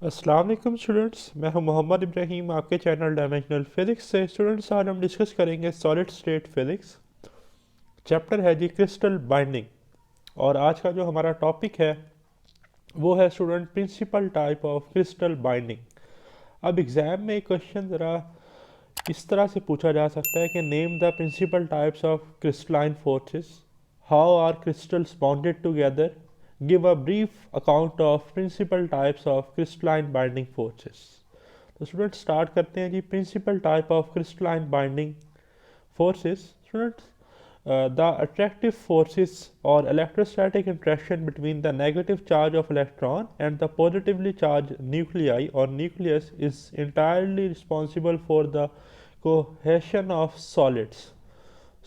अस्सलाम वालेकुम स्टूडेंट्स, मैं हूं मोहम्मद इब्राहिम आपके चैनल डायमेंशनल फिज़िक्स से। स्टूडेंट्स, आज हम डिस्कस करेंगे सॉलिड स्टेट फिज़िक्स। चैप्टर है जी क्रिस्टल बाइंडिंग। और आज का जो हमारा टॉपिक है वो है student principal type of crystal binding. अब एग्ज़ाम में एक क्वेश्चन ज़रा इस तरह से पूछा जा सकता है कि name the principal types of crystalline forces, how are crystals bonded together, give a brief account of principal types of crystalline binding forces. तो स्टूडेंट स्टार्ट करते हैं जी। Principal type of crystalline binding forces, students, the attractive forces or electrostatic interaction between the negative charge of electron and the positively charged nuclei or nucleus is entirely responsible for the cohesion of solids.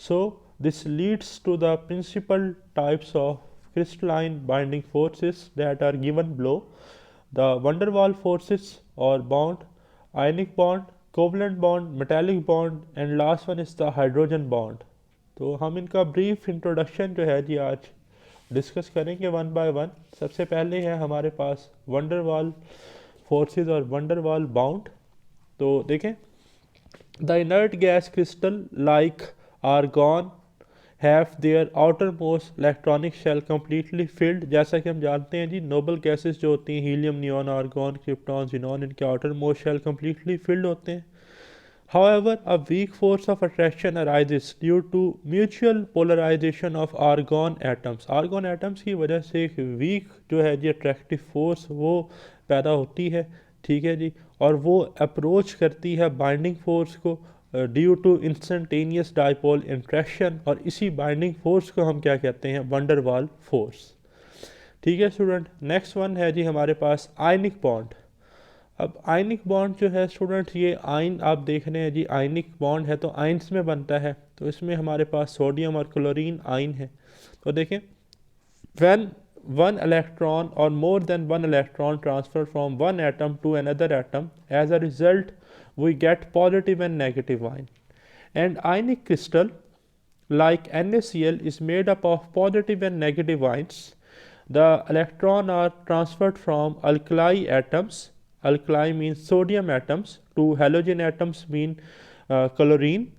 So this leads to the principal types of crystalline binding forces that are given below: the van der Waals forces or bond, ionic bond, covalent bond, metallic bond and last one is the hydrogen bond. तो हम इनका brief introduction जो है जी आज discuss करेंगे one by one. सबसे पहले है हमारे पास van der Waals फोर्सेस और van der Waals बाउंड। तो देखें, the inert gas crystal like argon have their outermost electronic shell completely filled. जैसा कि हम जानते हैं जी, नोबल गैसेस जो होती हैं, helium, neon, argon, krypton, xenon, इनके outer most shell completely filled होते हैं। However, a weak force of attraction arises due to mutual polarization of argon atoms. Argon atoms की वजह से एक वीक जो है जी अट्रैक्टिव फोर्स वो पैदा होती है, ठीक है जी। और वो अप्रोच करती है बाइंडिंग फोर्स को due to instantaneous dipole interaction, और इसी बाइंडिंग फोर्स को हम क्या कहते हैं? van der Waals force. ठीक है स्टूडेंट। नेक्स्ट वन है जी हमारे पास आयनिक बॉन्ड। अब आयनिक बॉन्ड जो है स्टूडेंट, ये आयन आप देख रहे हैं जी, आयनिक बॉन्ड है तो आयन्स में बनता है। तो इसमें हमारे पास सोडियम और क्लोरीन आयन है। तो देखें, when one electron or more than one electron transfer from one atom to another atom, as a result we get positive and negative ion. And ionic crystal like NaCl is made up of positive and negative ions. The electrons are transferred from alkali atoms, alkali means sodium atoms, to halogen atoms mean chlorine.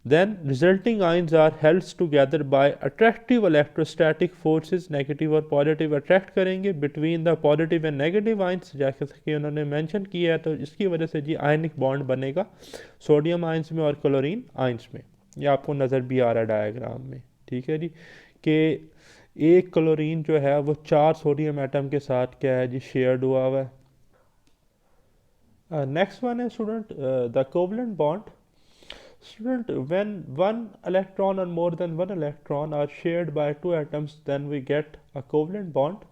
Then resulting ions are held together by attractive electrostatic forces, negative और positive attract करेंगे between the positive and negative ions, जैसे कि उन्होंने mention किया है। तो इसकी वजह से जी आयनिक बॉन्ड बनेगा सोडियम आयंस में और क्लोरीन आयंस में। ये आपको नज़र भी आ रहा है डायग्राम में, ठीक है जी, कि एक क्लोरीन जो है वो 4 सोडियम एटम के साथ क्या है जी, शेयर्ड हुआ हुआ है। नेक्स्ट वन है student the covalent bond. Student, when one electron or more than one electron are shared by two atoms, then we get a covalent bond.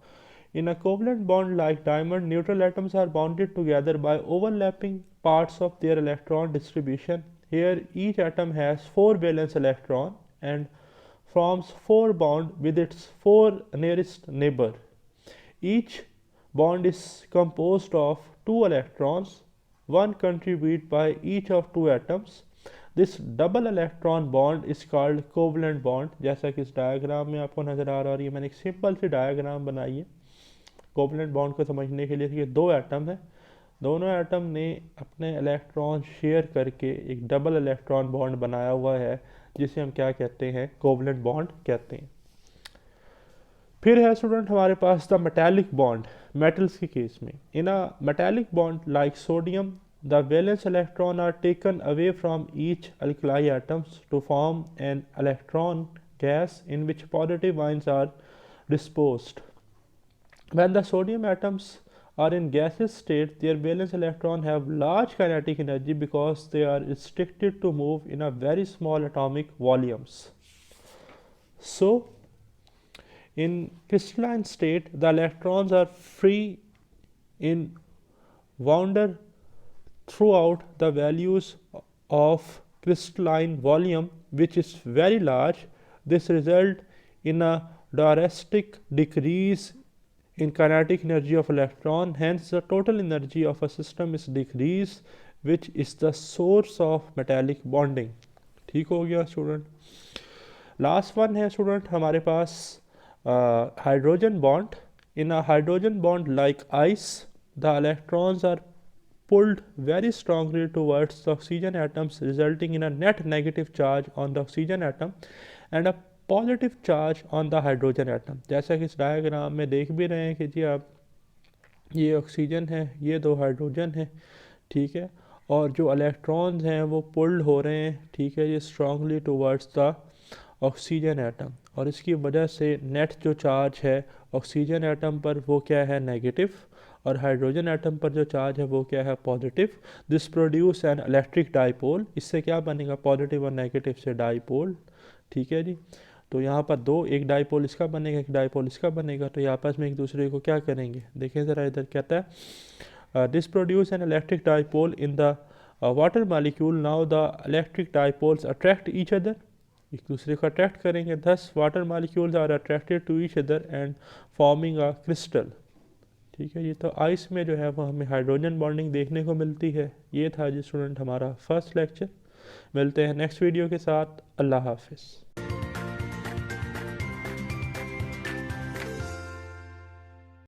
In a covalent bond like diamond, neutral atoms are bonded together by overlapping parts of their electron distribution. Here, each atom has 4 valence electron and forms 4 bond with its 4 nearest neighbor. Each bond is composed of 2 electrons, one contributed by each of 2 atoms. This double electron bond is called covalent bond. जैसा कि इस diagram में आपको नज़र आ रहा है, और ये मैंने एक सिंपल सी डायग्राम बनाई है कोवलेंट बॉन्ड को समझने के लिए। ये 2 एटम है, दोनों एटम ने अपने इलेक्ट्रॉन शेयर करके एक डबल इलेक्ट्रॉन बॉन्ड बनाया हुआ है, जिसे हम क्या कहते हैं? कोवलेंट बॉन्ड कहते हैं। फिर है स्टूडेंट हमारे पास द मेटालिक बॉन्ड, मेटल्स के केस में। In a metallic bond like sodium, the valence electrons are taken away from each alkali atoms to form an electron gas in which positive ions are disposed. When the sodium atoms are in gaseous state, their valence electrons have large kinetic energy because they are restricted to move in a very small atomic volumes. So, in crystalline state, the electrons are free in wander throughout the values of crystalline volume, which is very large. This result in a drastic decrease in kinetic energy of electron. Hence the total energy of a system is decreased, which is the source of metallic bonding. ठीक हो गया student. Last one है student हमारे पास hydrogen bond. In a hydrogen bond like ice, the electrons are pulled very strongly towards the oxygen atoms, resulting in a net negative charge on the oxygen atom and a positive charge on the hydrogen atom. जैसा कि इस diagram में देख भी रहे हैं कि जी आप, ये ऑक्सीजन है, ये दो हाइड्रोजन है, ठीक है, और जो इलेक्ट्रॉन्स हैं वो पुल्ड हो रहे हैं, ठीक है, ये strongly towards the oxygen atom, और इसकी वजह से नेट जो चार्ज है ऑक्सीजन एटम पर वो क्या है, नेगेटिव, और हाइड्रोजन एटम पर जो चार्ज है वो क्या है, positive. This produce an electric dipole. इससे क्या बनेगा, पॉजिटिव और नेगेटिव से डाइपोल, ठीक है जी। तो यहाँ पर दो, एक डाइपोल इसका बनेगा, एक डाइपोल इसका बनेगा, तो ये आपस में एक दूसरे को क्या करेंगे, देखें ज़रा इधर कहता है this produce an electric dipole in the water molecule. Now the electric dipoles attract each other, एक दूसरे को अट्रैक्ट करेंगे, thus water molecules are attracted to each other and forming a crystal, ठीक है। ये तो आइस में जो है वो हमें हाइड्रोजन बॉन्डिंग देखने को मिलती है। ये था जी स्टूडेंट हमारा फर्स्ट लेक्चर। मिलते हैं नेक्स्ट वीडियो के साथ। अल्लाह हाफिज़।